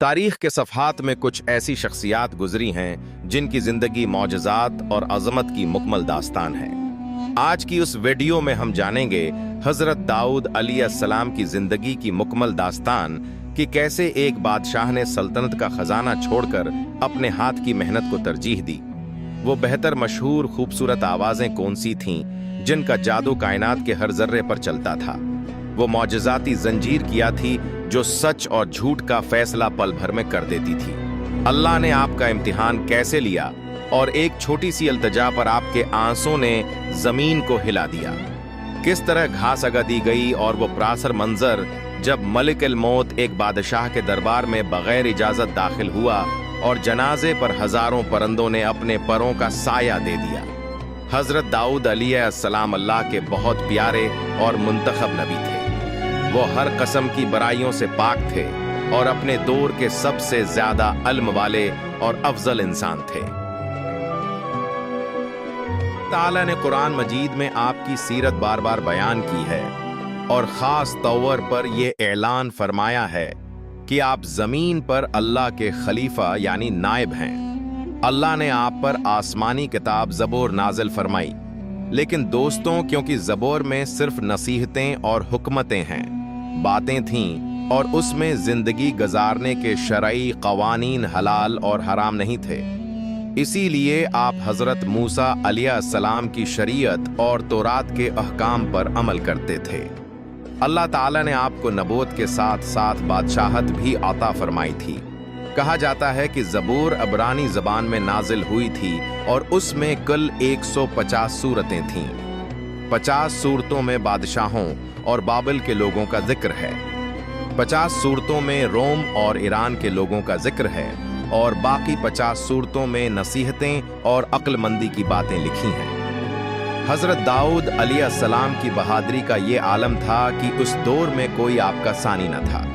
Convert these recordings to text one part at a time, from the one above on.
तारीख के सफ़हात में कुछ ऐसी शख्सियात गुजरी हैं जिनकी जिंदगी मौजज़ात और अज़मत की मुकम्मल दास्तान है। आज की उस वीडियो में हम जानेंगे हज़रत दाऊद अलैहिस्सलाम की जिंदगी की मुकम्मल दास्तान कि कैसे एक बादशाह ने सल्तनत का खजाना छोड़कर अपने हाथ की मेहनत को तरजीह दी। वो बेहतर मशहूर खूबसूरत आवाज़ें कौन सी थीं जिनका जादू कायनात के हर जर्रे पर चलता था। वो मौजज़ाती जंजीर किया थी जो सच और झूठ का फैसला पल भर में कर देती थी। अल्लाह ने आपका इम्तिहान कैसे लिया और एक छोटी सी अल्तजा पर आपके आंसू ने जमीन को हिला दिया। किस तरह घास अगा दी गई और वो प्रासर मंजर जब मलिक अल मौत एक बादशाह के दरबार में बगैर इजाजत दाखिल हुआ और जनाजे पर हजारों परिंदों ने अपने परों का साया दे दिया। हजरत दाऊद अलैहिस्सलाम अल्लाह के बहुत प्यारे और मुंतखब नबी थे। वो हर कस्म की बुराइयों से पाक थे और अपने दौर के सबसे ज्यादा इल्म वाले और अफजल इंसान थे। ताला ने कुरान मजीद में आपकी सीरत बार बार बयान की है और खास तौर पर यह ऐलान फरमाया है कि आप जमीन पर अल्लाह के खलीफा यानी नायब हैं। अल्लाह ने आप पर आसमानी किताब ज़बूर नाजिल फरमाई, लेकिन दोस्तों क्योंकि ज़बूर में सिर्फ नसीहतें और हुक्मतें हैं, बातें थीं और उसमें जिंदगी गुजारने के शरई कवानीन हलाल और हराम नहीं थे, इसीलिए आप हजरत मूसा अलैहिस्सलाम की शरीयत और तौरात के अहकाम पर अमल करते थे। अल्लाह ताला ने आपको नबूवत के साथ साथ बादशाहत भी अता फरमाई थी। कहा जाता है कि ज़बूर अबरानी ज़बान में नाजिल हुई थी और उसमें कुल 150 सूरतें थीं। 50 सूरतों में बादशाहों और बाबिल के लोगों का जिक्र है, 50 सूरतों में रोम और ईरान के लोगों का जिक्र है और बाकी 50 सूरतों में नसीहतें और अक्लमंदी की बातें लिखी हैं। हजरत दाऊद अलैहिस्सलाम की बहादुरी का ये आलम था कि उस दौर में कोई आपका सानी न था।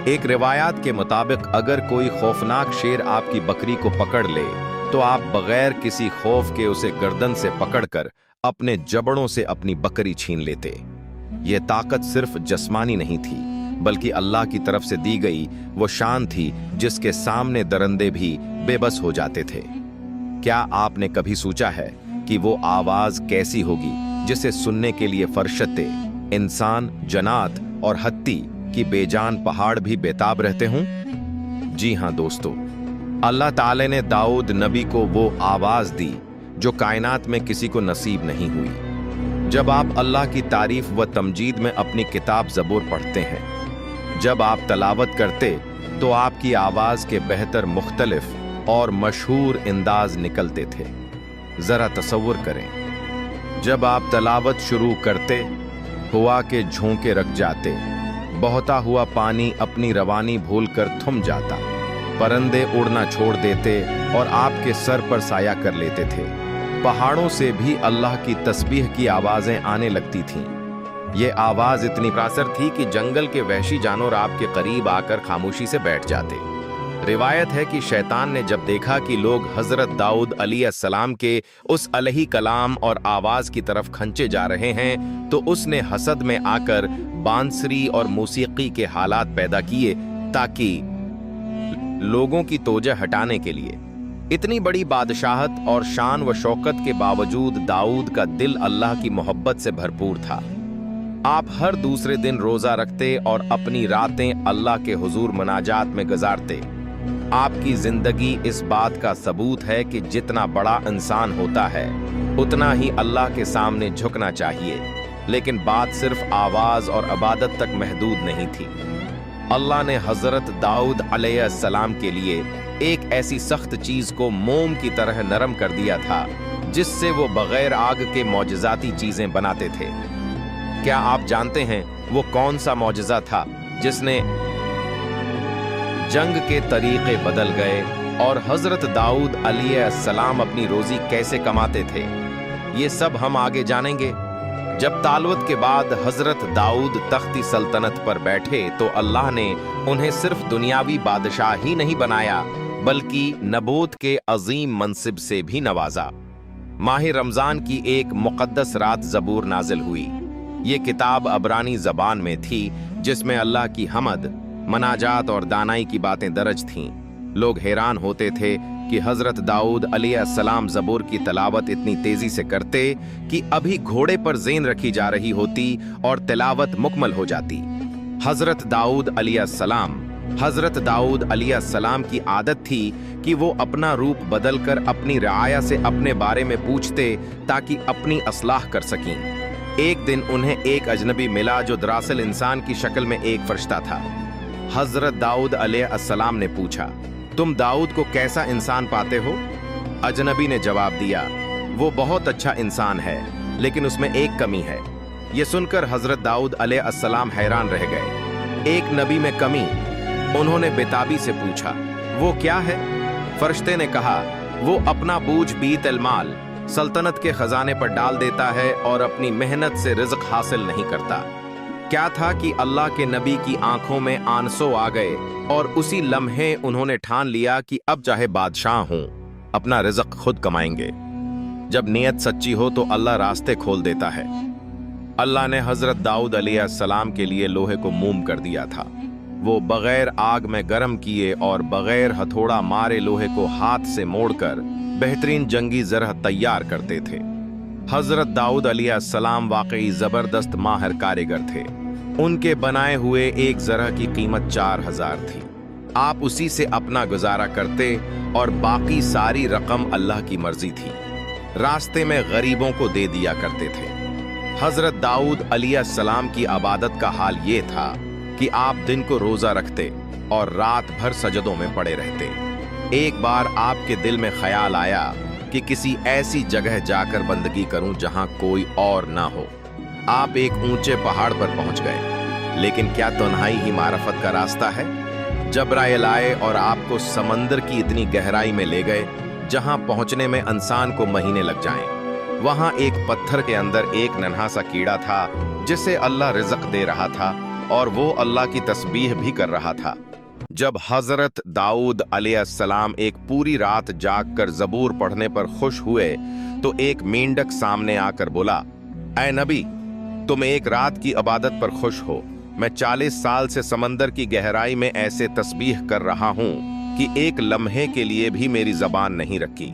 एक रिवायात के मुताबिक अगर कोई खौफनाक शेर आपकी बकरी को पकड़ ले तो आप बगैर किसी खौफ के उसे गर्दन से पकड़कर अपने जबड़ों से अपनी बकरी छीन लेते। यह ताकत सिर्फ जिस्मानी नहीं थी बल्कि अल्लाह की तरफ से दी गई वो शान थी जिसके सामने दरिंदे भी बेबस हो जाते थे। क्या आपने कभी सोचा है कि वो आवाज कैसी होगी जिसे सुनने के लिए फरिश्ते, इंसान, जन्नात और हत्ती कि बेजान पहाड़ भी बेताब रहते हों? जी हां दोस्तों, अल्लाह ताला ने दाऊद नबी को वो आवाज दी जो कायनात में किसी को नसीब नहीं हुई। जब आप अल्लाह की तारीफ व तमजीद में अपनी किताब ज़बूर पढ़ते हैं, जब आप तलावत करते तो आपकी आवाज के बेहतर मुख्तलिफ और मशहूर अंदाज निकलते थे। जरा तसव्वुर करें, जब आप तलावत शुरू करते हुआ के झोंके रख जाते, बहता हुआ पानी अपनी रवानी भूलकर थम जाता, परिंदे उड़ना छोड़ देते और आपके सर पर साया कर लेते थे। पहाड़ों से भी अल्लाह की तस्बीह की आवाजें आने लगती थीं। ये आवाज इतनी प्रासर थी कि जंगल के वहशी जानवर आपके करीब आकर खामोशी से बैठ जाते। रिवायत है कि शैतान ने जब देखा कि लोग हजरत दाऊद अलैहिस्सलाम के उस अलही कलाम और आवाज की तरफ खंचे जा रहे हैं तो उसने हसद में आकर बांसुरी और मौसीकी के हालात पैदा किए ताकि लोगों की तोजह हटाने के लिए। इतनी बड़ी बादशाहत और शान व शौकत के बावजूद दाऊद का दिल अल्लाह की मोहब्बत से भरपूर था। आप हर दूसरे दिन रोजा रखते और अपनी रातें अल्लाह के हुजूर मनाजात में गुजारते। आपकी जिंदगी इस बात का सबूत है कि जितना बड़ा इंसान होता है उतना ही अल्लाह के सामने झुकना चाहिए, लेकिन बात सिर्फ आवाज और इबादत तक महदूद नहीं थी। अल्लाह ने हजरत दाऊद अलैहिस्सलाम के लिए एक ऐसी सख्त चीज को मोम की तरह नरम कर दिया था जिससे वो बगैर आग के मौजज़ाती चीजें बनाते थे। क्या आप जानते हैं वो कौन सा मौजज़ा था जिसने जंग के तरीके बदल गए और हजरत दाऊद अलैहिस्सलाम अपनी रोजी कैसे कमाते थे? ये सब हम आगे जानेंगे। जब तालवत के बाद हजरत दाऊद तख्ती सल्तनत पर बैठे तो अल्लाह ने उन्हें सिर्फ दुनियावी बादशाह ही नहीं बनाया बल्कि नबूवत के अजीम मनसिब से भी नवाजा। माह रमजान की एक मुकद्दस रात ज़बूर नाजिल हुई। ये किताब अबरानी ज़बान में थी जिसमें अल्लाह की हमद, मनाजात और दानाई की बातें दर्ज थीं। लोग हैरान होते थे कि हजरत दाऊद अलैहिस्सलाम ज़बूर की तलावत इतनी तेजी से करते कि अभी घोड़े पर ज़ेन रखी जा रही होती और तिलावत मुकम्मल हो जाती। हजरत दाऊद अलैहिस्सलाम की आदत थी कि वो अपना रूप बदलकर अपनी रआया से अपने बारे में पूछते ताकि अपनी असलाह कर सकें। एक दिन उन्हें एक अजनबी मिला जो दरअसल इंसान की शक्ल में एक फरिश्ता था। हजरत दाऊद अलैहिस्सलाम ने पूछा, तुम दाऊद को कैसा इंसान पाते हो? अजनबी ने जवाब दिया, वो बहुत अच्छा इंसान है, लेकिन उसमें एक कमी है। ये सुनकर हजरत दाऊद अलैहिस्सलाम हैरान रह गए। एक नबी में कमी? उन्होंने बेताबी से पूछा, वो क्या है? फरिश्ते ने कहा, वो अपना बूझ बीतल माल सल्तनत के खजाने पर डाल देता है और अपनी मेहनत से रिज़्क हासिल नहीं करता। क्या था कि अल्लाह के नबी की आंखों में आंसू आ गए और उसी लम्हे उन्होंने ठान लिया कि अब चाहे बादशाह हों, अपना रिज़्क खुद कमाएंगे। जब नीयत सच्ची हो तो अल्लाह रास्ते खोल देता है। अल्लाह ने हजरत दाऊद अलैहिस्सलाम के लिए लोहे को मोम कर दिया था। वो बगैर आग में गर्म किए और बगैर हथौड़ा मारे लोहे को हाथ से मोड़कर बेहतरीन जंगी जरह तैयार करते थे। हजरत दाऊद अलैहिस्सलाम वाकई जबरदस्त माहिर कारीगर थे। उनके बनाए हुए एक जरह की कीमत 4000 थी। आप उसी से अपना गुजारा करते और बाकी सारी रकम अल्लाह की मर्जी थी। रास्ते में गरीबों को दे दिया करते थे। हजरत दाऊद अलैहिस्सलाम की इबादत का हाल ये था कि आप दिन को रोजा रखते और रात भर सजदों में पड़े रहते। एक बार आपके दिल में ख्याल आया कि किसी ऐसी जगह जाकर बंदगी करूं जहां कोई और ना हो। आप एक ऊंचे पहाड़ पर पहुंच गए, लेकिन क्या तन्हाई ही मारफत का रास्ता है? जब्राइल आए और आपको समंदर की इतनी गहराई में ले गए जहां पहुंचने में इंसान को महीने लग जाएं। वहां एक पत्थर के अंदर एक नन्हा सा कीड़ा था जिसे अल्लाह रिज़्क दे रहा था और वो अल्लाह की तस्बीह भी कर रहा था। जब हजरत दाऊद अलैहिस्सलाम एक पूरी रात जागकर ज़बूर पढ़ने पर खुश हुए तो एक मेंढक सामने आकर बोला, ऐ नबी, तुम एक रात की इबादत पर खुश हो। मैं 40 साल से समंदर की गहराई में ऐसे तस्बीह कर रहा हूं कि एक लम्हे के लिए भी मेरी जबान नहीं रखी।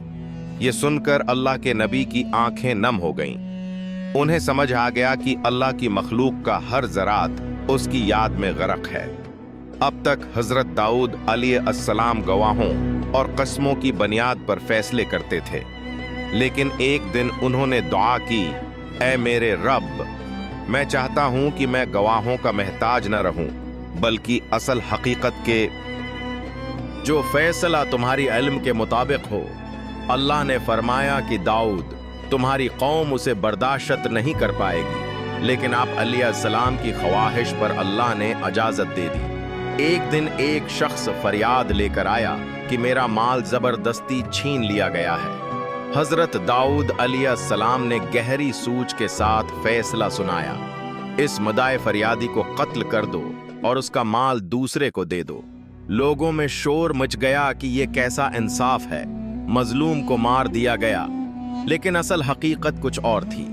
ये सुनकर अल्लाह के नबी की आंखें नम हो गईं। उन्हें समझ आ गया कि अल्लाह की मखलूक का हर ज़रात उसकी याद में गरक है। अब तक हजरत दाऊद अलैहिस्सलाम गवाहों और कस्मों की बुनियाद पर फैसले करते थे, लेकिन एक दिन उन्होंने दुआ की, ऐ मेरे रब, मैं चाहता हूं कि मैं गवाहों का महताज न रहूं, बल्कि असल हकीकत के जो फैसला तुम्हारी इल्म के मुताबिक हो। अल्लाह ने फरमाया कि दाऊद, तुम्हारी कौम उसे बर्दाश्त नहीं कर पाएगी, लेकिन आप अलैहिस्सलाम की ख्वाहिश पर अल्लाह ने इजाजत दे दी। एक दिन एक शख्स फरियाद लेकर आया कि मेरा माल जबरदस्ती छीन लिया गया है। हजरत दाऊद अलैहिस्सलाम ने गहरी सूझ के साथ फैसला सुनाया, इस मदाए फरियादी को कत्ल कर दो और उसका माल दूसरे को दे दो। लोगों में शोर मच गया कि ये कैसा इंसाफ है, मजलूम को मार दिया गया, लेकिन असल हकीकत कुछ और थी।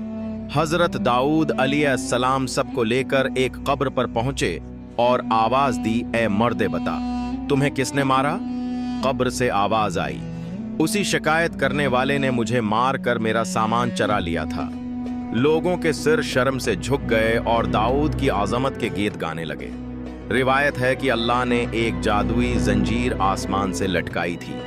हजरत दाऊद अलैहिस्सलाम सबको लेकर एक कब्र पर पहुंचे और आवाज दी, ए मर्दे बता, तुम्हें किसने मारा? कब्र से आवाज आई, उसी शिकायत करने वाले ने मुझे मार कर मेरा सामान चरा लिया था। लोगों के सिर शर्म से झुक गए और दाऊद की आजमत के गीत गाने लगे। रिवायत है कि अल्लाह ने एक जादुई जंजीर आसमान से लटकाई थी।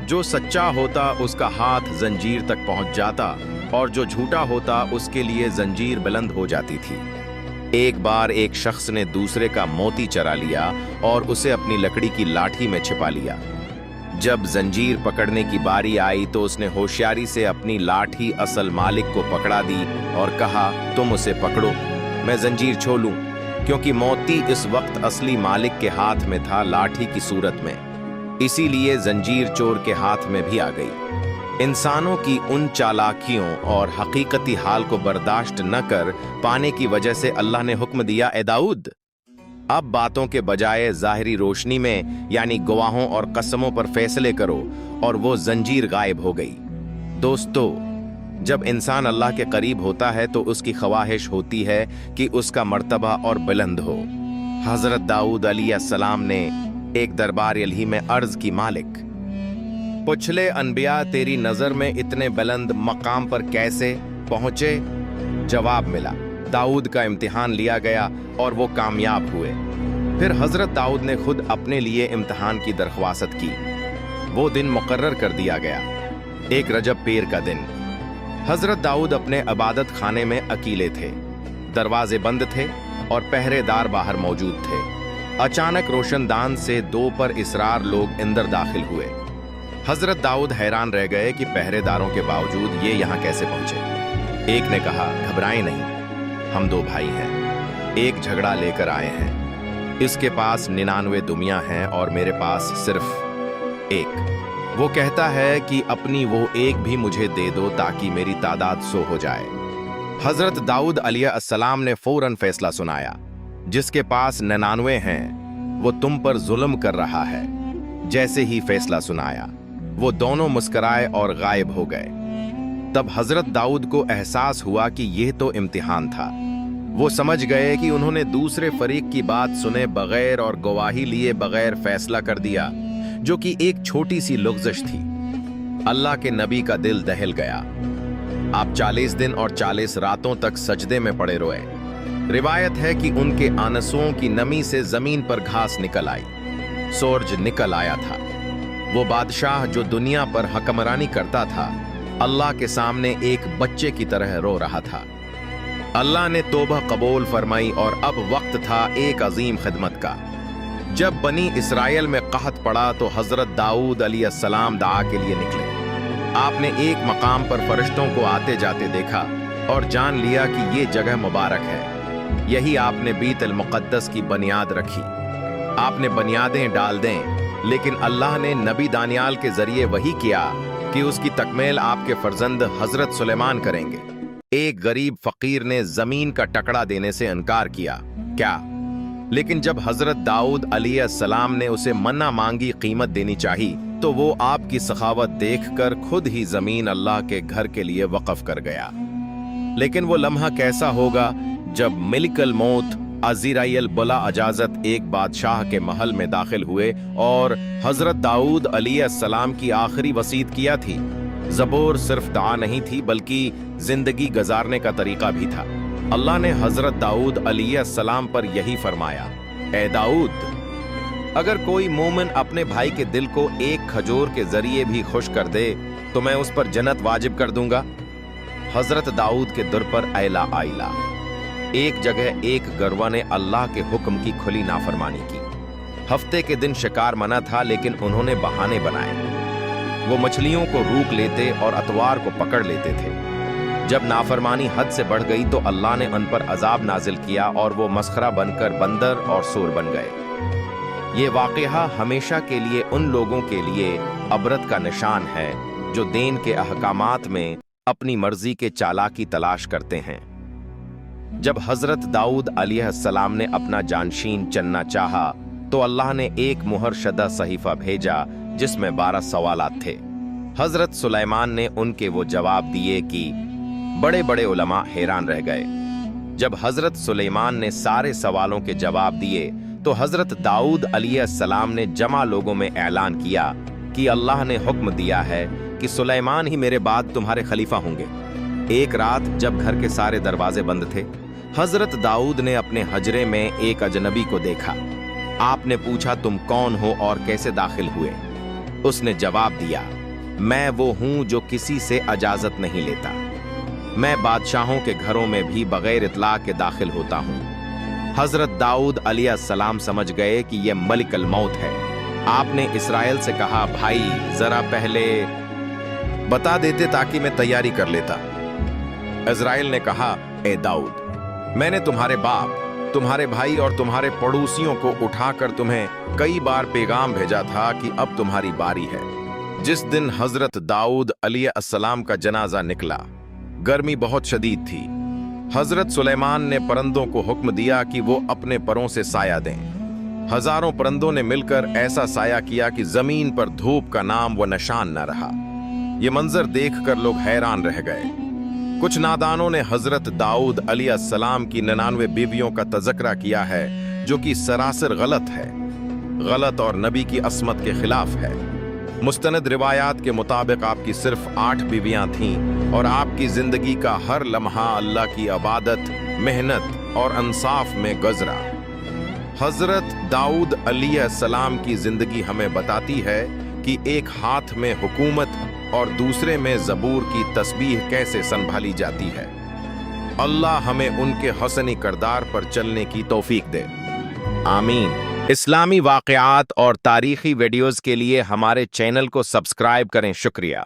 जो सच्चा होता उसका हाथ जंजीर तक पहुंच जाता और जो झूठा होता उसके लिए जंजीर बुलंद हो जाती थी। एक बार एक शख्स ने दूसरे का मोती चरा लिया और उसे अपनी लकड़ी की लाठी में छिपा लिया। जब जंजीर पकड़ने की बारी आई तो उसने होशियारी से अपनी लाठी असल मालिक को पकड़ा दी और कहा, तुम उसे पकड़ो, मैं जंजीर छोड़ूं, क्योंकि मोती इस वक्त असली मालिक के हाथ में था, लाठी की सूरत में। इसीलिए जंजीर चोर के हाथ में भी आ गई। इंसानों की उन चालाकियों और हकीकती हाल को बर्दाश्त न कर पाने की वजह से अल्लाह ने हुक्म दिया, ए दाऊद, अब बातों के बजाय जाहिरी रोशनी में यानी गवाहों और कसमों पर फैसले करो, और वो जंजीर गायब हो गई। दोस्तों, जब इंसान अल्लाह के करीब होता है तो उसकी ख्वाहिश होती है कि उसका मर्तबा और बुलंद हो। हजरत दाऊद अलैहिस्सलाम ने एक दरबार इलाही में अर्ज की, मालिक पुछले अनबिया तेरी नजर में इतने बुलंद मकाम पर कैसे पहुंचे? जवाब मिला, दाऊद का इम्तिहान लिया गया और वो कामयाब हुए। फिर हजरत दाऊद ने खुद अपने लिए इम्तिहान की दरख्वास्त की। वो दिन मुकर्रर कर दिया गया, एक रजब पीर का दिन। हजरत दाऊद अपने इबादत खाने में अकेले थे, दरवाजे बंद थे और पहरेदार बाहर मौजूद थे। अचानक रोशनदान से दो पर इसरार लोग अंदर दाखिल हुए। हजरत दाऊद हैरान रह गए कि पहरेदारों के बावजूद ये यहाँ कैसे पहुंचे। एक ने कहा, घबराएं नहीं, हम दो भाई हैं, एक झगड़ा लेकर आए हैं। इसके पास 99 दुमियां हैं और मेरे पास सिर्फ एक। वो कहता है कि अपनी वो एक भी मुझे दे दो ताकि मेरी तादाद 100 हो जाए। हजरत दाऊद अलैहिस्सलाम ने फौरन फैसला सुनाया, जिसके पास 99 हैं वो तुम पर जुल्म कर रहा है। जैसे ही फैसला सुनाया वो दोनों मुस्कुराए और गायब हो गए। तब हजरत दाऊद को एहसास हुआ कि यह तो इम्तिहान था। वो समझ गए कि उन्होंने दूसरे फरीक की बात सुने बगैर और गवाही लिए बगैर फैसला कर दिया, जो कि एक छोटी सी लुग़्ज़िश थी। अल्लाह के नबी का दिल दहल गया। आप 40 दिन और 40 रातों तक सजदे में पड़े रोए। रिवायत है कि उनके आंसुओं की नमी से जमीन पर घास निकल आई, सूरज निकल आया था। वो बादशाह जो दुनिया पर हुक्मरानी करता था, अल्लाह के सामने एक बच्चे की तरह रो रहा था। अल्लाह ने तौबा कबूल फरमाई और अब वक्त था एक अजीम खिदमत का। जब बनी इसराइल में कहत पड़ा तो हजरत दाऊद अलैहिस्सलाम दुआ के लिए निकले। आपने एक मकाम पर फरिश्तों को आते जाते देखा और जान लिया कि ये जगह मुबारक है। यही आपने बीतुल मुक़द्दस की बुनियाद रखी। आपने बुनियादें डाल दें, लेकिन अल्लाह ने नबी दानियाल के जरिए वही किया कि उसकी तकमील आपके फर्जंद हजरत सुलेमान करेंगे। एक गरीब फकीर ने जमीन का टुकड़ा देने से इनकार किया, क्या? लेकिन जब हजरत दाऊद अलैहिस्सलाम ने उसे मन्ना मांगी कीमत देनी चाहिए, तो वो आपकी सखावत देखकर खुद ही जमीन अल्लाह के घर के लिए वक़फ कर गया। लेकिन वो लम्हा कैसा होगा जब मलिकुल मौत अज़राइल बुला इजाजत एक बादशाह के महल में दाखिल हुए और हजरत दाऊद अलैहिस्सलाम की आखिरी वसीयत किया थी। ज़बूर सिर्फ दुआ नहीं थी बल्कि जिंदगी गुजारने का तरीका भी था। अल्लाह ने हजरत दाऊद अलैहिस्सलाम पर यही फरमाया, ए दाऊद, अगर कोई मोमिन अपने भाई के दिल को एक खजूर के जरिए भी खुश कर दे तो मैं उस पर जन्नत वाजिब कर दूंगा। हजरत दाऊद के दर पर आइला आइला। एक जगह एक गरवा ने अल्लाह के हुक्म की खुली नाफरमानी की। हफ्ते के दिन शिकार मना था, लेकिन उन्होंने बहाने बनाए। वो मछलियों को रोक लेते और अतवार को पकड़ लेते थे। जब नाफरमानी हद से बढ़ गई तो अल्लाह ने उन पर अजाब नाजिल किया और वो मस्खरा बनकर बंदर और सूर बन गए। ये वाक़या हमेशा के लिए उन लोगों के लिए अबरत का निशान है जो दीन के अहकामात में अपनी मर्जी के चालाकी तलाश करते हैं। जब हजरत दाऊद अलैहिस्सलाम ने अपना जानशीन चुनना चाहा तो अल्लाह ने एक मुहर शदा सहीफा भेजा जिसमें 12 सवालात थे। हजरत सुलेमान ने उनके वो जवाब दिए कि बड़े बड़े उलमा हैरान रह गए। जब हजरत सुलेमान ने सारे सवालों के जवाब दिए तो हजरत दाऊद अलैहिस्सलाम ने जमा लोगों में ऐलान किया कि अल्लाह ने हुक्म दिया है कि सुलेमान ही मेरे बाद तुम्हारे खलीफा होंगे। एक रात जब घर के सारे दरवाजे बंद थे, हजरत दाऊद ने अपने हजरे में एक अजनबी को देखा। आपने पूछा, तुम कौन हो और कैसे दाखिल हुए? उसने जवाब दिया, मैं वो हूं जो किसी से इजाजत नहीं लेता। मैं बादशाहों के घरों में भी बगैर इत्ला के दाखिल होता हूं। हजरत दाऊद अलैहिस्सलाम समझ गए कि यह मलिकुल मौत है। आपने इसराइल से कहा, भाई जरा पहले बता देते ताकि मैं तैयारी कर लेता। इस्राइल ने कहा, ए दाऊद, मैंने तुम्हारे बाप, तुम्हारे भाई और तुम्हारे पड़ोसियों को उठाकर तुम्हें कई बार पैगाम भेजा था कि अब तुम्हारी बारी है। जिस दिन हजरत दाऊद अलैहिस्सलाम का जनाजा निकला, गर्मी बहुत शदीद थी। हजरत सुलेमान ने परंदों को हुक्म दिया कि वो अपने परों से साया दें। हजारों परंदों ने मिलकर ऐसा साया किया कि जमीन पर धूप का नाम व निशान न रहा। ये मंजर देखकर लोग हैरान रह गए। कुछ नादानों ने हजरत दाऊद अलैहिस्सलाम की 99 बीवियों का तज़किरा किया है جو کہ سراسر غلط ہے، غلط اور نبی کی عصمت کے خلاف ہے۔ مستند روایات کے مطابق آپ کی صرف 8 بیویاں تھیں اور آپ کی زندگی کا ہر لمحہ اللہ کی عبادت، محنت اور انصاف میں گزرا۔ حضرت داؤد علیہ السلام کی زندگی ہمیں بتاتی ہے کہ ایک ہاتھ میں حکومت اور دوسرے میں زبور کی تسبیح کیسے سنبھالی جاتی ہے۔ اللہ ہمیں ان کے حسنی کردار پر چلنے کی توفیق دے، آمین۔ اسلامی واقعات اور تاریخی ویڈیوز کے لیے ہمارے چینل کو سبسکرائب کریں۔ شکریہ۔